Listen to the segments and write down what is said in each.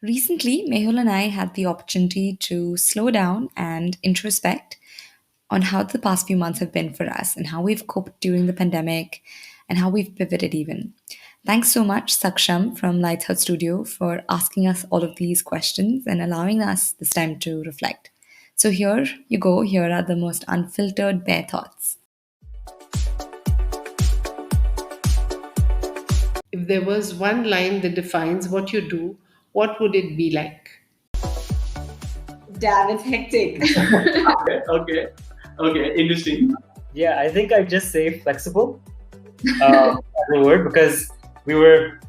Recently, Mehul and I had the opportunity to slow down and introspect on how the past few months have been for us and how we've coped during the pandemic and how we've pivoted even. Thanks so much, Saksham from Lighthouse Studio, for asking us all of these questions and allowing us this time to reflect. So here you go. Here are the most unfiltered bare thoughts. If there was one line that defines what you do, what would it be like? Damn, it's hectic. Okay, interesting. Yeah, I think I'd just say flexible as a word because we were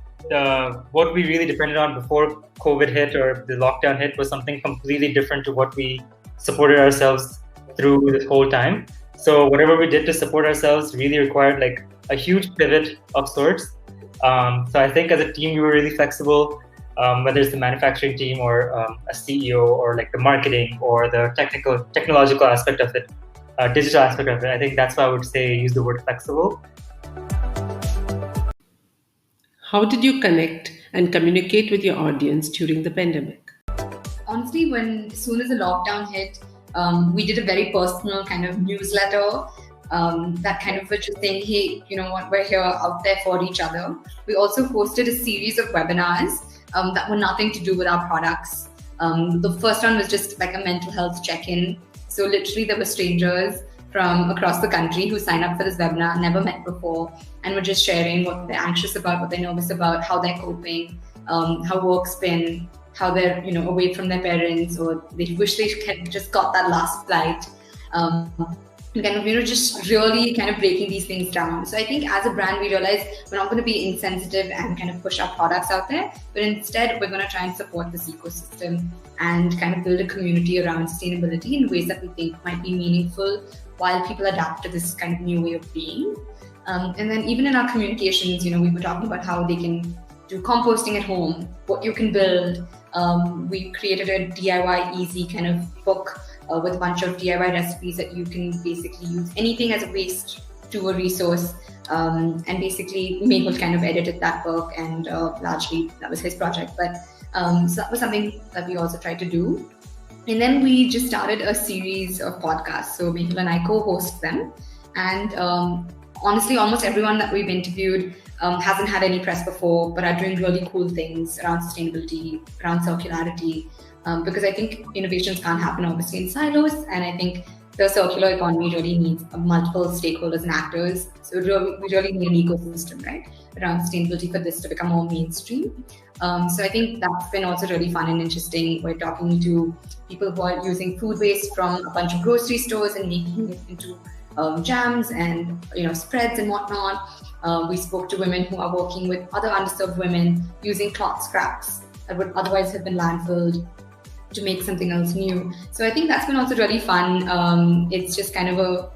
what we really depended on before COVID hit or the lockdown hit was something completely different to what we supported ourselves through this whole time. So whatever we did to support ourselves really required like a huge pivot of sorts. So I think as a team we were really flexible, whether it's the manufacturing team or a CEO or like the marketing or the technological aspect of it. Digital aspect of it. I think that's why I would say use the word flexible. How did you connect and communicate with your audience during the pandemic? Honestly, as soon as the lockdown hit, we did a very personal kind of newsletter that kind of was just saying, hey, you know what, we're here out there for each other. We also hosted a series of webinars that were nothing to do with our products. The first one was just like a mental health check-in. So literally there were strangers from across the country who signed up for this webinar, never met before, and were just sharing what they're anxious about, what they're nervous about, how they're coping, how work's been, how they're away from their parents, or they wish they had just got that last flight. Kind of just really kind of breaking these things down. So I think as a brand we realized we're not going to be insensitive and kind of push our products out there, but instead we're going to try and support this ecosystem and kind of build a community around sustainability in ways that we think might be meaningful while people adapt to this kind of new way of being. And then even in our communications, we were talking about how they can do composting at home, what you can build. We created a DIY easy kind of book with a bunch of DIY recipes that you can basically use anything as a waste to a resource. And basically, Mehul kind of edited that book, and largely that was his project. But so that was something that we also tried to do. And then we just started a series of podcasts. So Mehul and I co-host them. And honestly, almost everyone that we've interviewed hasn't had any press before, but are doing really cool things around sustainability, around circularity. Because I think innovations can't happen obviously in silos, and I think the circular economy really needs multiple stakeholders and actors. So we really need an ecosystem, right, around sustainability for this to become more mainstream. So I think that's been also really fun and interesting. We're talking to people who are using food waste from a bunch of grocery stores and making it into jams and spreads and whatnot. We spoke to women who are working with other underserved women using cloth scraps that would otherwise have been landfilled to make something else new. So I think that's been also really fun. It's just kind of a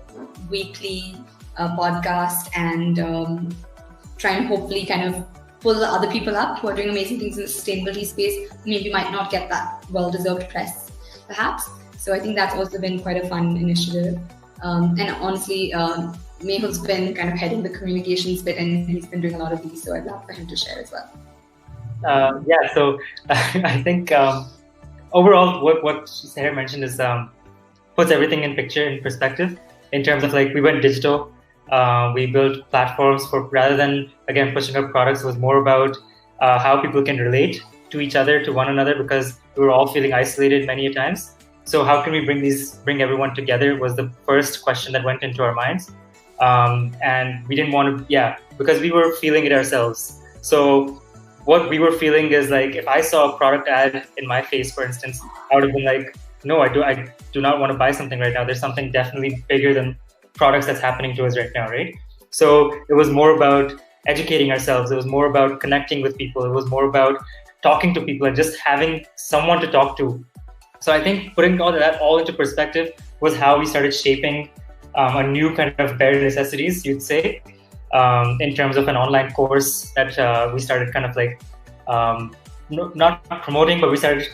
weekly podcast and try and hopefully kind of pull other people up who are doing amazing things in the sustainability space. Maybe might not get that well-deserved press, perhaps. So I think that's also been quite a fun initiative. And honestly, Mehul's been kind of heading the communications bit, and he's been doing a lot of these. So I'd love for him to share as well. So I think overall, what Sarah mentioned is puts everything in perspective in terms of like we went digital. We built platforms for rather than again pushing up products. It was more about how people can relate to each other, to one another, because we were all feeling isolated many a times. So how can we bring everyone together was the first question that went into our minds. And we didn't want to, because we were feeling it ourselves. So what we were feeling is like, if I saw a product ad in my face, for instance, I would have been like, no, I do not want to buy something right now. There's something definitely bigger than products that's happening to us right now, right? So it was more about educating ourselves. It was more about connecting with people. It was more about talking to people and just having someone to talk to. So I think putting all that into perspective was how we started shaping a new kind of bare necessities, you'd say, in terms of an online course that we started kind of like not promoting, but we started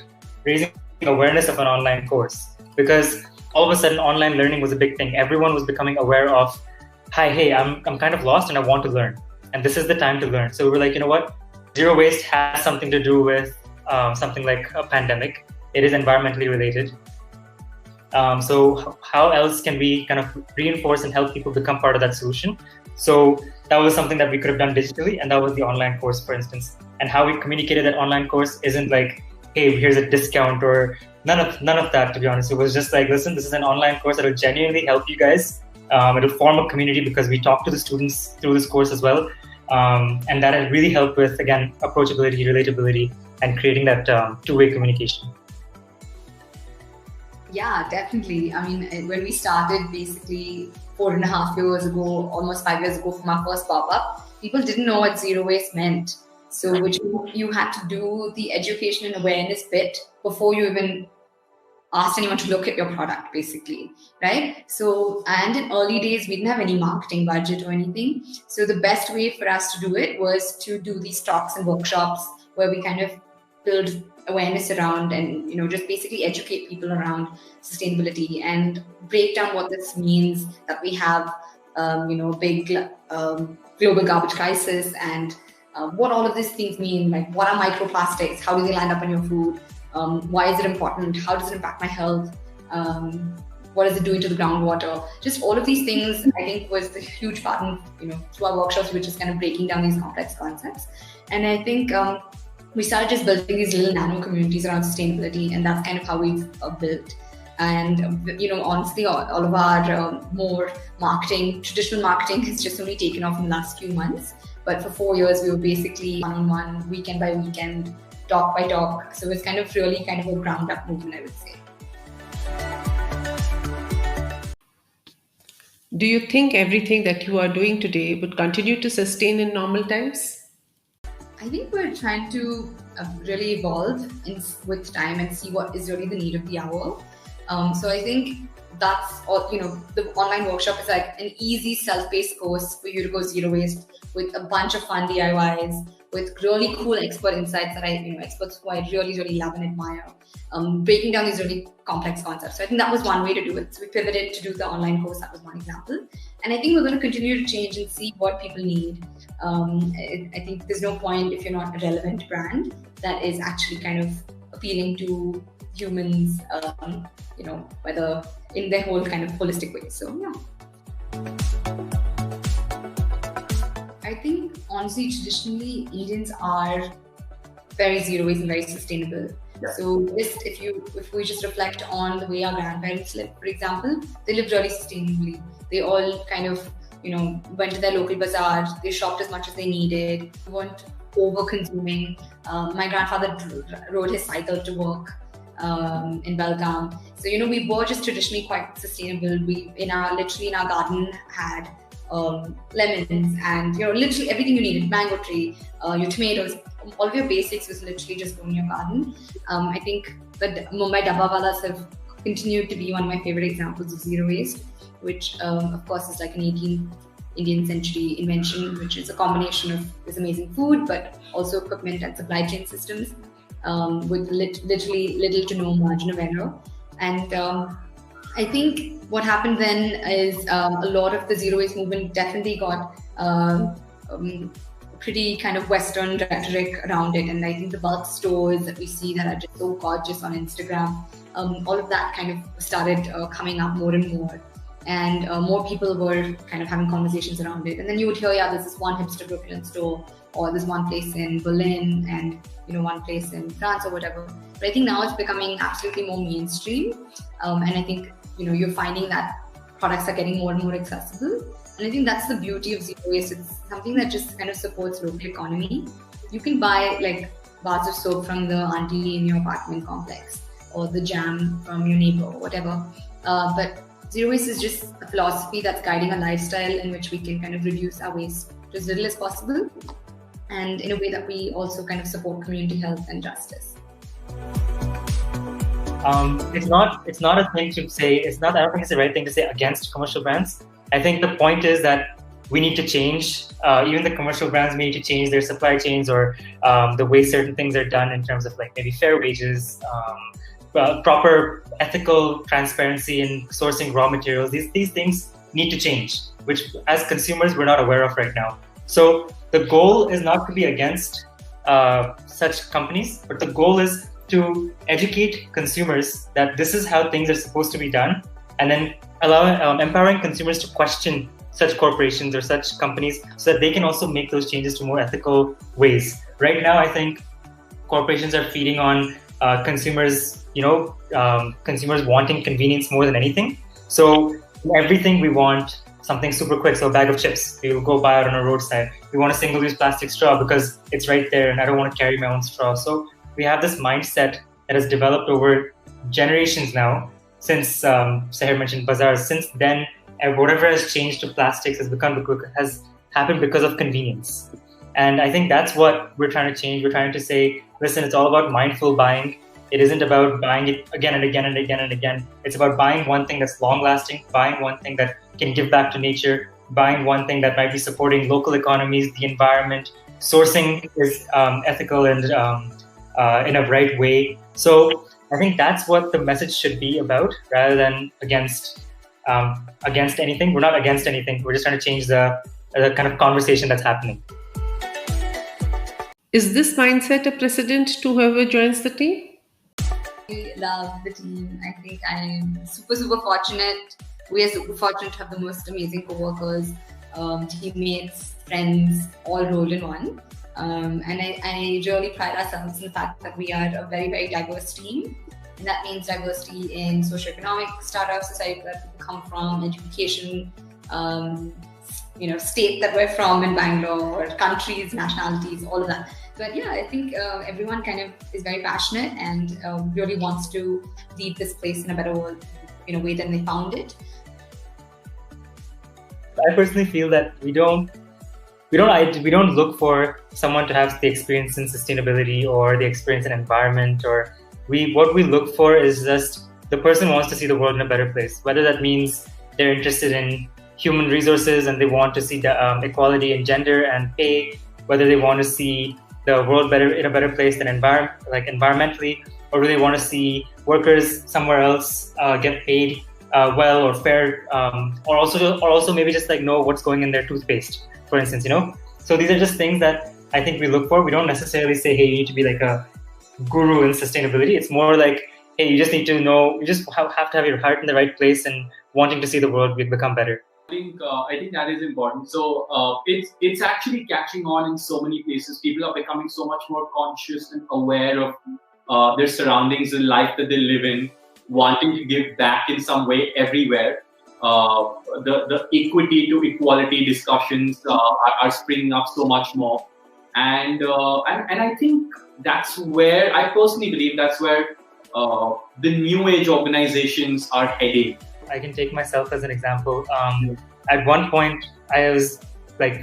raising awareness of an online course, because all of a sudden online learning was a big thing. Everyone was becoming aware of, hey, I'm kind of lost and I want to learn, and this is the time to learn. So we were like, you know what, zero waste has something to do with something like a pandemic. It is environmentally related. So how else can we kind of reinforce and help people become part of that solution? So that was something that we could have done digitally, and that was the online course, for instance. And how we communicated that online course isn't like, hey, here's a discount, or none of that, to be honest. It was just like, listen, this is an online course that will genuinely help you guys. It'll form a community because we talk to the students through this course as well. And that has really helped with, again, approachability, relatability, and creating that two-way communication. Yeah, definitely. I mean, when we started basically 4.5 years ago, almost 5 years ago from our first pop-up, people didn't know what zero waste meant. So which you had to do the education and awareness bit before you even asked anyone to look at your product, basically, right? So, and in early days, we didn't have any marketing budget or anything. So the best way for us to do it was to do these talks and workshops where we kind of build awareness around and, just basically educate people around sustainability and break down what this means, that we have, big global garbage crisis, and what all of these things mean, like what are microplastics, how do they land up in your food, why is it important, how does it impact my health, what is it doing to the groundwater, just all of these things. I think was the huge part of, through our workshops, which is kind of breaking down these complex concepts. And I think we started just building these little nano communities around sustainability, and that's kind of how we've built. And honestly, all of our more marketing, traditional marketing, has just only taken off in the last few months. But for 4 years, we were basically one-on-one, weekend by weekend, talk by talk. So it's kind of really kind of a ground-up movement, I would say. Do you think everything that you are doing today would continue to sustain in normal times? I think we're trying to really evolve with time and see what is really the need of the hour. So I think that's all, the online workshop is like an easy self-paced course for you to go zero waste with a bunch of fun DIYs, with really cool expert insights that experts who I really, really love and admire, breaking down these really complex concepts. So I think that was one way to do it. So we pivoted to do the online course. That was one example. And I think we're going to continue to change and see what people need. I think there's no point if you're not a relevant brand that is actually kind of appealing to humans, whether in their whole kind of holistic way. So yeah. I think honestly, traditionally, Indians are very zero waste and very sustainable. Yeah. So just if we just reflect on the way our grandparents lived, for example, they lived really sustainably. They all kind of, went to their local bazaar, they shopped as much as they needed, they weren't over consuming. My grandfather rode his cycle to work in Belgaum. So, we were just traditionally quite sustainable. We, literally in our garden had lemons and, literally everything you needed, mango tree, your tomatoes, all of your basics was literally just grown in your garden. I think that Mumbai Dabbawalas have continued to be one of my favorite examples of zero waste, which of course is like an 18th Indian century invention, which is a combination of this amazing food, but also equipment and supply chain systems with literally little to no margin of error. And I think what happened then is a lot of the zero waste movement definitely got pretty kind of Western rhetoric around it. And I think the bulk stores that we see that are just so gorgeous on Instagram, all of that kind of started coming up more and more. And more people were kind of having conversations around it. And then you would hear, there's this one hipster Brooklyn store, or there's one place in Berlin, and one place in France or whatever. But I think now it's becoming absolutely more mainstream. And I think, you're finding that products are getting more and more accessible. And I think that's the beauty of zero waste. It's something that just kind of supports local economy. You can buy like bars of soap from the auntie in your apartment complex, or the jam from your neighbor, or whatever. But zero waste is just a philosophy that's guiding a lifestyle in which we can kind of reduce our waste to as little as possible, and in a way that we also kind of support community health and justice. It's not a thing to say. I don't think it's the right thing to say against commercial brands. I think the point is that we need to change. Even the commercial brands need to change their supply chains, or the way certain things are done in terms of like maybe fair wages, proper ethical transparency in sourcing raw materials. These things need to change, which as consumers we're not aware of right now. So the goal is not to be against such companies, but the goal is to educate consumers that this is how things are supposed to be done, and then empowering consumers to question such corporations or such companies so that they can also make those changes to more ethical ways. Right now, I think corporations are feeding on consumers, consumers wanting convenience more than anything. So everything we want something super quick. So a bag of chips, we will go buy it on a roadside. We want a single-use plastic straw because it's right there and I don't want to carry my own straw. So we have this mindset that has developed over generations now, since Sahir mentioned bazaars. Since then, whatever has changed to plastics has happened because of convenience. And I think that's what we're trying to change. We're trying to say, listen, it's all about mindful buying. It isn't about buying it again and again and again and again. It's about buying one thing that's long-lasting, buying one thing that can give back to nature, buying one thing that might be supporting local economies, the environment. Sourcing is ethical and in a right way. So I think that's what the message should be about, rather than against anything. We're not against anything. We're just trying to change the kind of conversation that's happening. Is this mindset a precedent to whoever joins the team? I love the team. I think I'm super, super fortunate. We are super fortunate to have the most amazing co-workers, teammates, friends, all rolled in one. And I really pride ourselves in the fact that we are a very, very diverse team. And that means diversity in socioeconomic startup society that people come from, education, state that we're from in Bangalore, countries, nationalities, all of that. But yeah, I think everyone kind of is very passionate and really wants to leave this place in a better world, way than they found it. I personally feel that we don't look for someone to have the experience in sustainability or the experience in environment, or what we look for is just the person wants to see the world in a better place. Whether that means they're interested in human resources and they want to see the equality in gender and pay, whether they want to see the world in a better place than environmentally, or do they want to see workers somewhere else get paid well or fair, or also maybe just know what's going in their toothpaste, for instance, So these are just things that I think we look for. We don't necessarily say, hey, you need to be like a guru in sustainability. It's more like, hey, you just need to know, you just have to have your heart in the right place and wanting to see the world become better. I think that is important. So it's actually catching on in so many places. People are becoming so much more conscious and aware of their surroundings and life that they live in, wanting to give back in some way everywhere. The equity to equality discussions are springing up so much more, and I think that's where I personally believe that's where the new age organizations are heading. I can take myself as an example. At one point, I was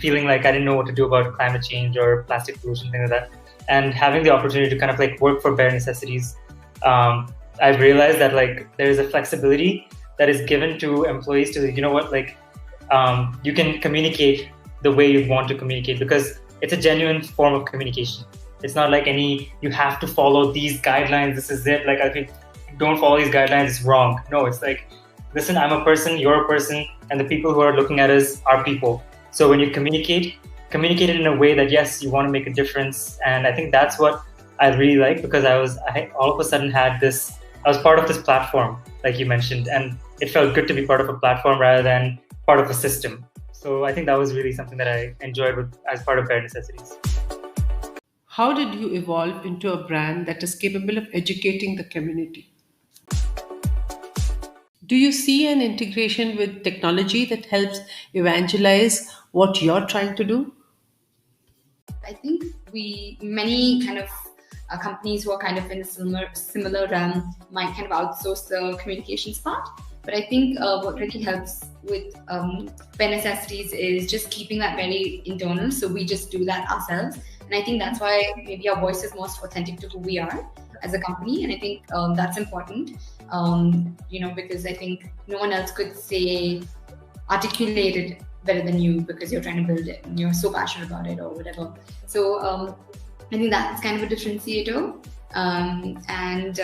feeling like I didn't know what to do about climate change or plastic pollution, things like that. And having the opportunity to kind of work for bare necessities, I've realized that there is a flexibility that is given to employees to, you can communicate the way you want to communicate, because it's a genuine form of communication. It's not like you have to follow these guidelines. This is it. I think don't follow these guidelines, it's wrong. No, it's listen, I'm a person, you're a person, and the people who are looking at us are people. So when you communicate it in a way that, yes, you want to make a difference. And I think that's what I really like, because I all of a sudden I was part of this platform, like you mentioned, and it felt good to be part of a platform rather than part of a system. So I think that was really something that I enjoyed as part of Bare Necessities. How did you evolve into a brand that is capable of educating the community? Do you see an integration with technology that helps evangelize what you're trying to do? I think many kind of companies who are kind of in a similar realm might kind of outsource the communications part. But I think what really helps with Bare Necessities is just keeping that very internal. So we just do that ourselves. And I think that's why maybe our voice is most authentic to who we are as a company. And I think that's important, because I think no one else could articulate it better than you, because you're trying to build it and you're so passionate about it or whatever. So I think that's kind of a differentiator. And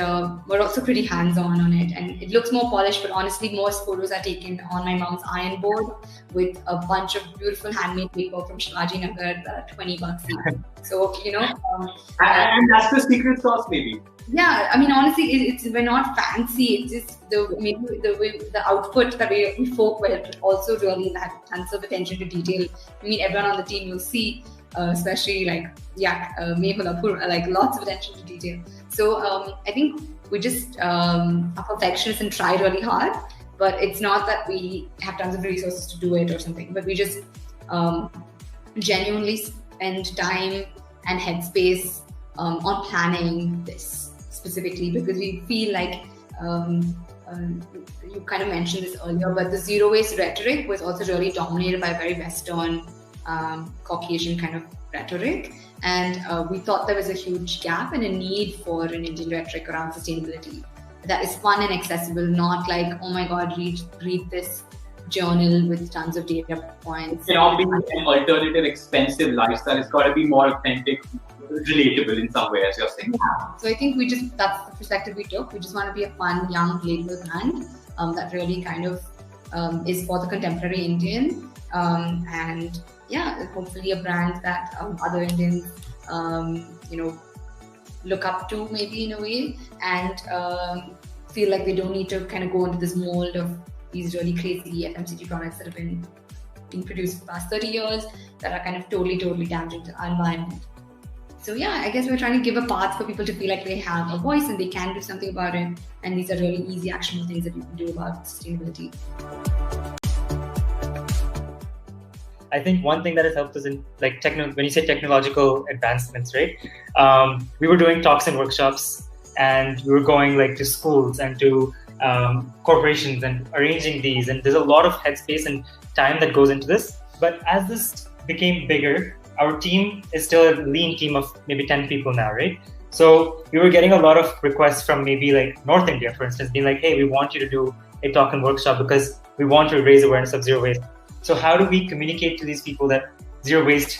we're also pretty hands-on on it, and it looks more polished, but honestly most photos are taken on my mom's iron board with a bunch of beautiful handmade paper from Shivaji Nagar that are $20 each. So and that's the secret sauce, maybe. Yeah, I mean, honestly, we're not fancy. It's just the output that we folk wear also really had tons of attention to detail. I mean, everyone on the team you'll see, especially Mehul, like lots of attention to detail. So I think we just are perfectionists and try really hard, but it's not that we have tons of resources to do it or something, but we just genuinely spend time and headspace on planning this specifically, because we feel like you kind of mentioned this earlier, but the zero waste rhetoric was also really dominated by very Western Caucasian kind of rhetoric, and we thought there was a huge gap and a need for an Indian rhetoric around sustainability that is fun and accessible, not like, oh my god, read this journal with tons of data points. It cannot be an alternative expensive lifestyle. It's got to be more authentic, relatable in some way, as you're saying. Yeah. So I think that's the perspective we took. We just want to be a fun, young, playful brand that really kind of is for the contemporary Indian. And yeah, hopefully a brand that other Indians, look up to maybe in a way, and feel like they don't need to kind of go into this mold of these really crazy FMCG products that have been being produced for the past 30 years that are kind of totally damaging to our environment. So yeah, I guess we're trying to give a path for people to feel like they have a voice and they can do something about it. And these are really easy, actionable things that you can do about sustainability. I think one thing that has helped us in when you say technological advancements, right? We were doing talks and workshops, and we were going to schools and to corporations and arranging these. And there's a lot of headspace and time that goes into this. But as this became bigger, our team is still a lean team of maybe 10 people now, right? So we were getting a lot of requests from maybe North India, for instance, being like, hey, we want you to do a talk and workshop because we want to raise awareness of zero waste. So how do we communicate to these people that zero waste,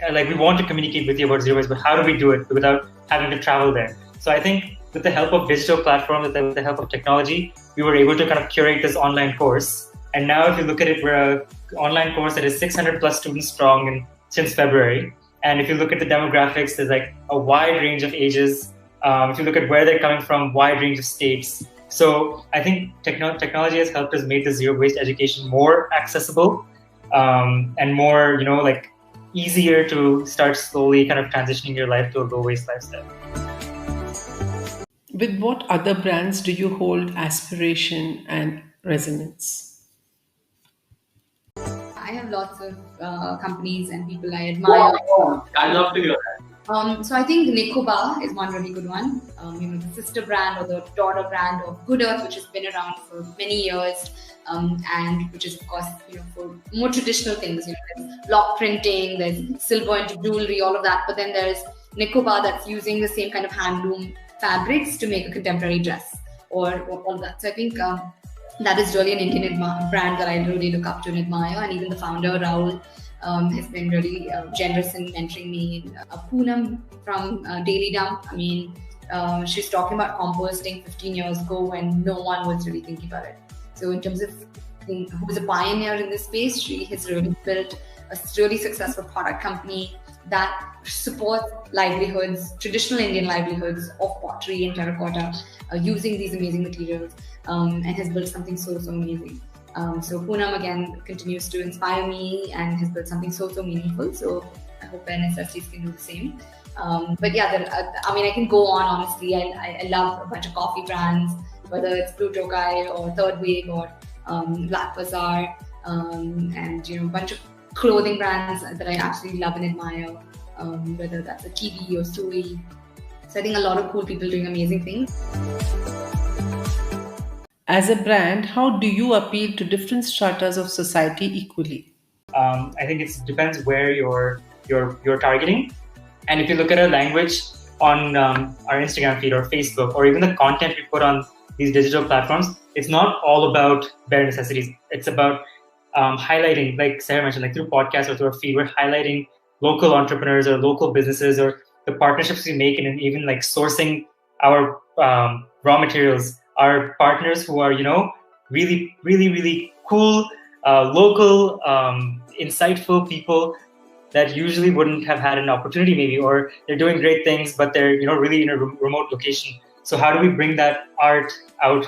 we want to communicate with you about zero waste, but how do we do it without having to travel there? So I think with the help of digital platforms, with the help of technology, we were able to kind of curate this online course. And now if you look at it, we're an online course that is 600 plus students strong since February. And if you look at the demographics, there's a wide range of ages. If you look at where they're coming from, wide range of states. So I think technology has helped us make the zero waste education more accessible and more, easier to start slowly kind of transitioning your life to a low waste lifestyle. With what other brands do you hold aspiration and resonance? I have lots of companies and people I admire. Wow. I'd love to hear that. So I think Nicoba is one really good one. The sister brand or the daughter brand of Good Earth, which has been around for many years, and which is of course for more traditional things. There's block printing, there's silver into jewelry, all of that. But then there's Nicoba that's using the same kind of handloom fabrics to make a contemporary dress or all of that. So I think that is really an Indian brand that I really look up to and admire. And even the founder, Rahul, has been really generous in mentoring me. Poonam from Daily Dump, she's talking about composting 15 years ago when no one was really thinking about it. So in terms of who's a pioneer in this space, she has really built a really successful product company that supports livelihoods, traditional Indian livelihoods of pottery and terracotta using these amazing materials, and has built something so amazing. So Poonam again continues to inspire me and has built something so meaningful. So I hope NSSTs can do the same. But yeah, I can go on honestly. I love a bunch of coffee brands, whether it's Blue Tokai or Third Wave or Black Bazaar, and a bunch of clothing brands that I absolutely love and admire, whether that's a Kiwi or Sui. So I think a lot of cool people doing amazing things. As a brand, how do you appeal to different stratas of society equally? I think it depends where you're targeting. And if you look at a language on our Instagram feed or Facebook, or even the content we put on these digital platforms, it's not all about bare necessities. It's about highlighting, like Sarah mentioned, through podcasts or through our feed, we're highlighting local entrepreneurs or local businesses or the partnerships we make, and even like sourcing our raw materials, are partners who are, really, really, really cool, local, insightful people that usually wouldn't have had an opportunity maybe, or they're doing great things, but they're, really in a remote location. So how do we bring that art out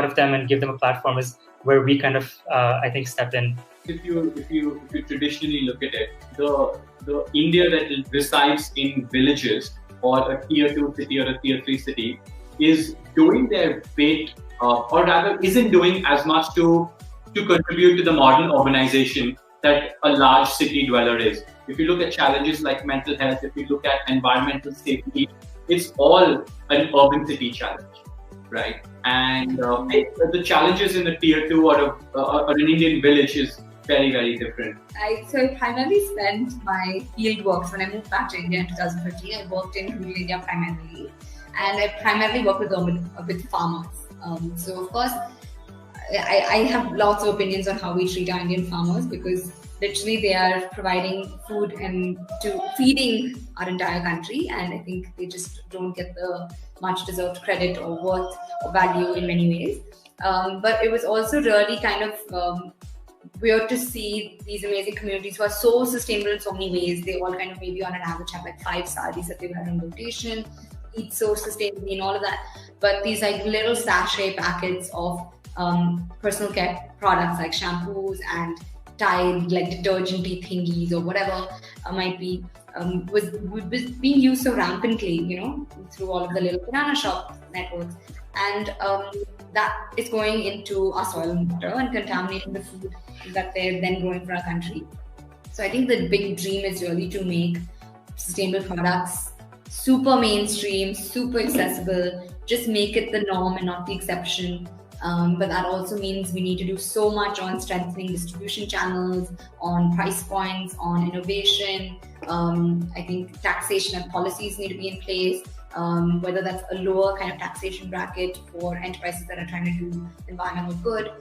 of them and give them a platform is where we kind of, I think, step in. If you traditionally look at it, the India that resides in villages or a tier 2 city or a tier 3 city is doing their bit, or rather isn't doing as much to contribute to the modern urbanization that a large city dweller is. If you look at challenges like mental health, if you look at environmental safety, it's all an urban city challenge, right? And the challenges in a tier 2 or an Indian village is very, very different. I primarily spent my field works when I moved back to India in 2013. I worked in rural India primarily, and I primarily worked with farmers. So of course, I have lots of opinions on how we treat our Indian farmers, because literally they are providing food and to feeding our entire country, and I think they just don't get the much deserved credit or worth or value in many ways. But it was also really kind of weird to see these amazing communities who are so sustainable in so many ways. They all kind of maybe on an average have like 5 saris that they've had on rotation, eat so sustainably and all of that. But these like little sachet packets of personal care products like shampoos and Tide, like detergenty thingies or whatever might be, was being used so rampantly, through all of the little banana shop networks. And that is going into our soil and water and contaminating the food that they're then growing for our country. So I think the big dream is really to make sustainable products super mainstream, super accessible, just make it the norm and not the exception. But that also means we need to do so much on strengthening distribution channels, on price points, on innovation. I think taxation and policies need to be in place, whether that's a lower kind of taxation bracket for enterprises that are trying to do environmental good,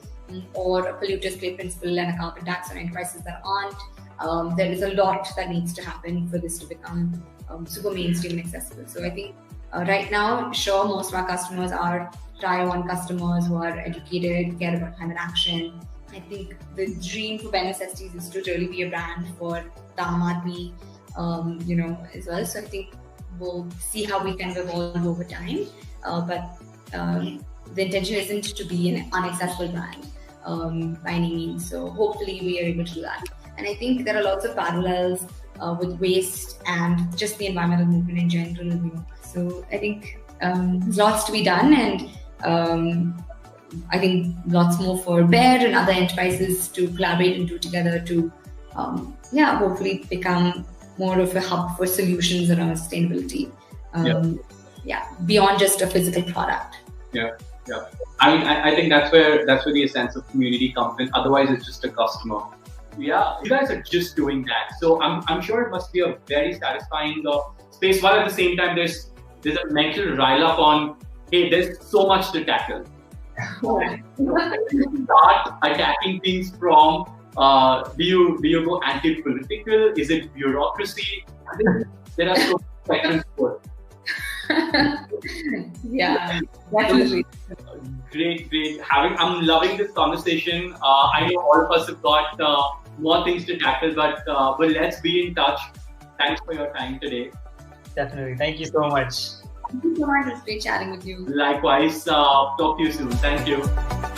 or a polluter's pay principle and a carbon tax on enterprises that aren't. There is a lot that needs to happen for this to become super mainstream and accessible. So I think right now, sure, most of our customers are Tier 1 customers who are educated, care about climate action. I think the dream for Bare Necessities is to really be a brand for the Aam Aadmi, as well. So I think we'll see how we can evolve over time. But the intention isn't to be an inaccessible brand by any means. So hopefully we are able to do that. And I think there are lots of parallels with waste and just the environmental movement in general. So I think there's lots to be done, and I think lots more for Bare and other enterprises to collaborate and do together to, hopefully become more of a hub for solutions around sustainability. Beyond just a physical product. Yeah. I mean, I think that's where the essence of community comes in. Otherwise, it's just a customer. Yeah, you guys are just doing that. So I'm sure it must be a very satisfying space. While at the same time, there's a mental rile up on, hey, there's so much to tackle. Start attacking things from, do you go anti-political? Is it bureaucracy? I think there are so many sections for it. Yeah, definitely. Great. I'm loving this conversation. I know all of us have got more things to tackle, but let's be in touch. Thanks for your time today. Definitely. Thank you so much. Thank you so much. It was great chatting with you. Likewise. Talk to you soon. Thank you.